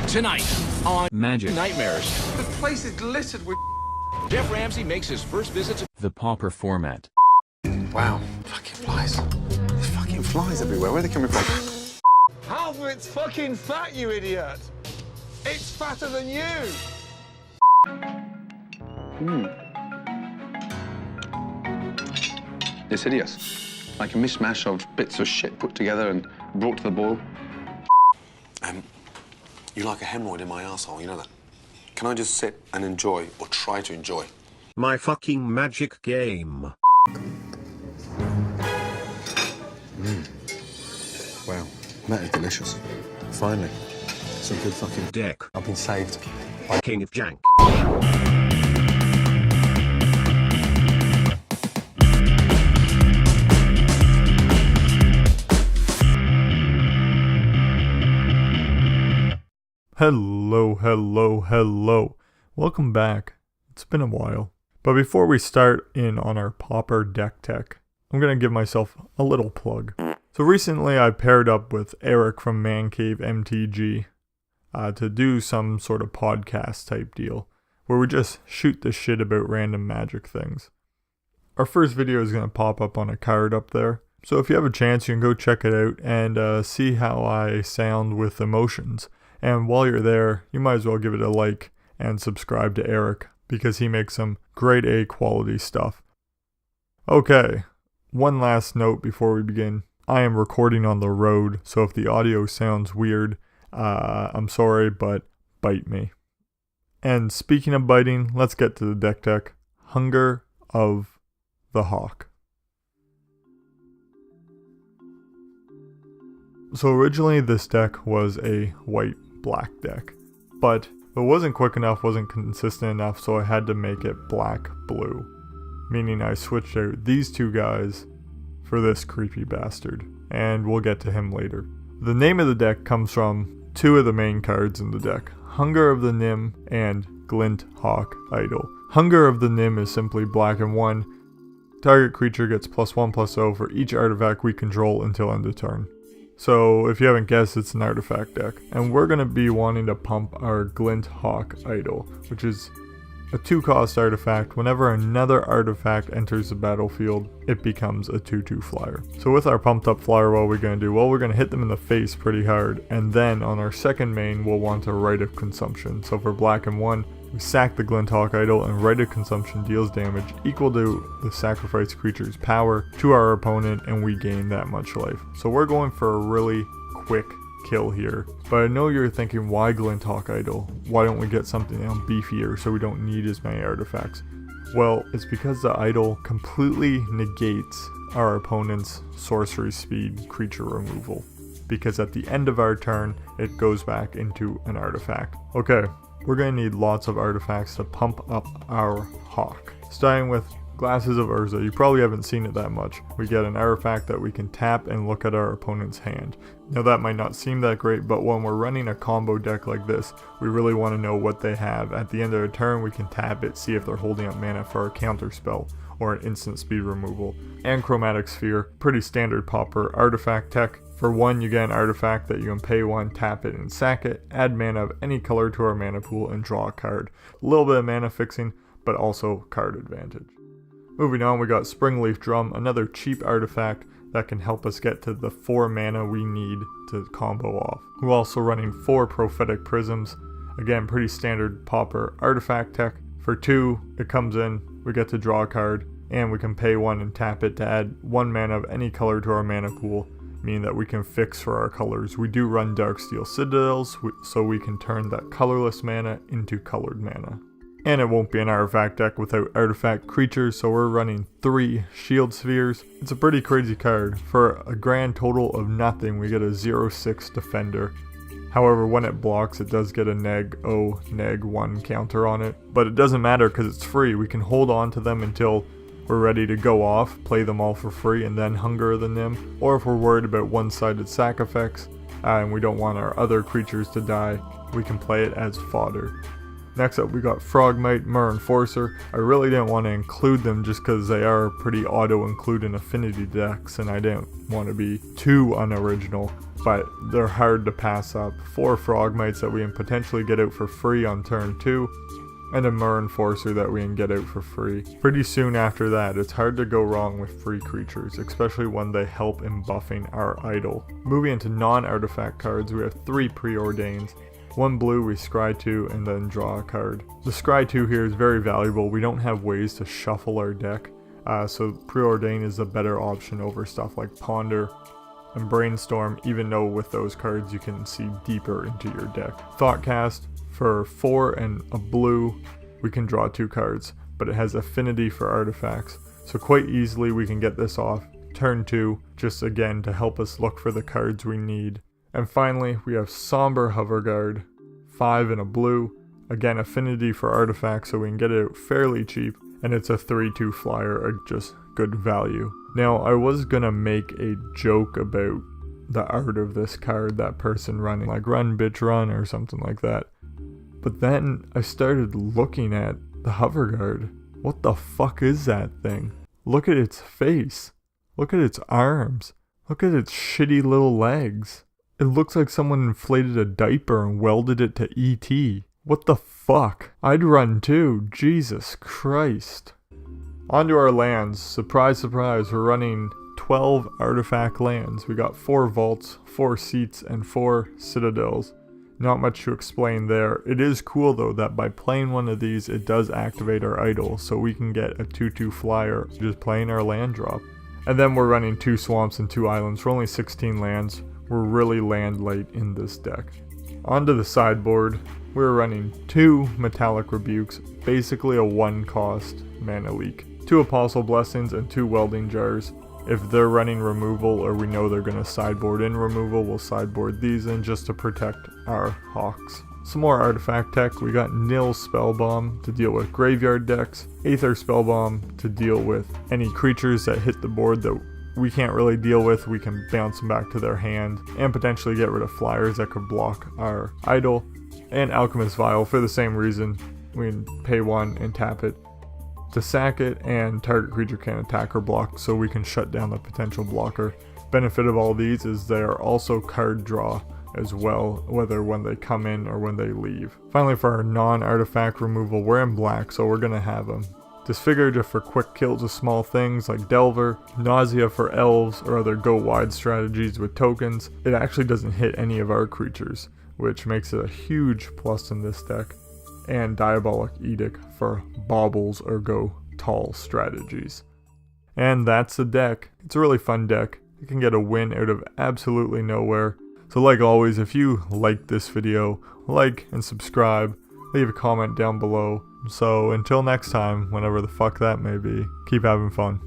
Tonight on Magic Nightmares, The place is littered with Jeff Ramsey makes his first visit to the Pauper format. Wow, fucking flies. There's fucking flies everywhere. Where are they coming from? Half of it's fucking fat, you idiot! It's fatter than you! It's hideous. Like a mishmash of bits of shit put together and brought to the boil. You like a hemorrhoid in my arsehole, you know that? Can I just sit and enjoy, or try to enjoy? My fucking magic game. Wow, that is delicious. Finally, some good fucking Deck. I've been saved. King of Jank. Hello. Welcome back. It's been a while. But before we start in on our Pauper Deck Tech, I'm going to give myself a little plug. So recently I paired up with Eric from Man Cave MTG to do some sort of podcast type deal where we just shoot the shit about random magic things. Our first video is going to pop up on a card up there. So if you have a chance, you can go check it out and see how I sound with emotions. And while you're there, you might as well give it a like and subscribe to Eric because he makes some grade A quality stuff. Okay, one last note before we begin. I am recording on the road, so if the audio sounds weird, I'm sorry, but bite me. And speaking of biting, let's get to the deck tech. Hunger of the Hawk. So originally this deck was a white-black deck, but it wasn't quick enough, wasn't consistent enough, so I had to make it black-blue, meaning I switched out these two guys for this creepy bastard, and we'll get to him later. The name of the deck comes from two of the main cards in the deck, Hunger of the Nim and Glint Hawk Idol. Hunger of the Nim is simply black and 1. Target creature gets +1/+0 for each artifact we control until end of turn. So if you haven't guessed, it's an artifact deck. And we're going to be wanting to pump our Glint Hawk Idol, which is a 2-cost artifact. Whenever another artifact enters the battlefield, it becomes a 2/2 flyer. So with our pumped up flyer, what are we going to do? Well, we're going to hit them in the face pretty hard. And then on our second main, we'll want a Rite of Consumption. So for black and 1, we sack the Glint Hawk Idol, and Rite of Consumption deals damage equal to the sacrificed creature's power to our opponent, and we gain that much life. So we're going for a really quick kill here. But I know you're thinking, why Glint Hawk Idol? Why don't we get something beefier so we don't need as many artifacts? Well, it's because the idol completely negates our opponent's sorcery speed creature removal. Because at the end of our turn, it goes back into an artifact. Okay. We're going to need lots of artifacts to pump up our Hawk. Starting with Glasses of Urza. You probably haven't seen it that much. We get an artifact that we can tap and look at our opponent's hand. Now that might not seem that great, but when we're running a combo deck like this, we really want to know what they have. At the end of a turn, we can tap it, see if they're holding up mana for a counter spell or an instant speed removal. And Chromatic Sphere, pretty standard Pauper artifact tech. For 1, you get an artifact that you can pay 1, tap it, and sack it, add mana of any color to our mana pool, and draw a card. A little bit of mana fixing, but also card advantage. Moving on, we got Springleaf Drum, another cheap artifact that can help us get to the 4 mana we need to combo off. We're also running 4 Prophetic Prisms, again pretty standard Pauper artifact tech. For 2, it comes in, we get to draw a card, and we can pay 1 and tap it to add 1 mana of any color to our mana pool, meaning that we can fix for our colors. We do run Darksteel Citadels, so we can turn that colorless mana into colored mana. And it won't be an artifact deck without artifact creatures, so we're running 3 Shield Spheres. It's a pretty crazy card. For a grand total of nothing, we get a 0/6 defender. However, when it blocks, it does get a -1 counter on it. But it doesn't matter because it's free. We can hold on to them until we're ready to go off, play them all for free, and then Hunger of the Nim. Or if we're worried about one-sided sack effects, and we don't want our other creatures to die, we can play it as fodder. Next up we got Frogmite, Mer Enforcer. I really didn't want to include them just because they are pretty auto-include in Affinity decks and I didn't want to be too unoriginal, but they're hard to pass up. 4 Frogmites that we can potentially get out for free on turn 2, and a Mer Enforcer that we can get out for free. Pretty soon after that, it's hard to go wrong with free creatures, especially when they help in buffing our idol. Moving into non-artifact cards, we have 3 Preordains. 1 blue, we scry 2 and then draw a card. The scry 2 here is very valuable. We don't have ways to shuffle our deck, so Preordain is a better option over stuff like Ponder and Brainstorm, even though with those cards you can see deeper into your deck. Thoughtcast, for 4 and a blue, we can draw 2 cards, but it has Affinity for artifacts, so quite easily we can get this off turn 2, just again to help us look for the cards we need. And finally, we have Somber Hoverguard, 5 and a blue, again Affinity for artifacts, so we can get it fairly cheap, and it's a 3/2 flyer, just good value. Now, I was gonna make a joke about the art of this card, that person running, like run bitch run or something like that. But then I started looking at the Hoverguard. What the fuck is that thing? Look at its face. Look at its arms. Look at its shitty little legs. It looks like someone inflated a diaper and welded it to ET. What the fuck? I'd run too. Jesus Christ. Onto our lands. Surprise, surprise. We're running 12 artifact lands. We got 4 vaults, 4 seats, and 4 citadels. Not much to explain there. It is cool though that by playing one of these, it does activate our idol, so we can get a 2/2 flyer just playing our land drop. And then we're running 2 swamps and 2 islands for only 16 lands. We're really land light in this deck. Onto the sideboard, we're running 2 Metallic Rebukes, basically a 1-cost mana leak. 2 Apostle Blessings and 2 Welding Jars. If they're running removal or we know they're going to sideboard in removal, we'll sideboard these in just to protect our Hawks. Some more artifact tech. We got Nil Spellbomb to deal with graveyard decks, Aether Spellbomb to deal with any creatures that hit the board that we can't really deal with. We can bounce them back to their hand and potentially get rid of flyers that could block our idol, and Alchemist Vial for the same reason. We can pay 1 and tap it to sack it, and target creature can attack or block, so we can shut down the potential blocker. Benefit of all these is they are also card draw as well, whether when they come in or when they leave. Finally, for our non-artifact removal, we're in black, so we're gonna have them. Disfigure just for quick kills of small things like Delver, Nausea for elves or other go wide strategies with tokens. It actually doesn't hit any of our creatures, which makes it a huge plus in this deck. And Diabolic Edict for baubles or go tall strategies. And that's the deck. It's a really fun deck. You can get a win out of absolutely nowhere. So like always, if you liked this video, like and subscribe, leave a comment down below. So until next time, whenever the fuck that may be, keep having fun.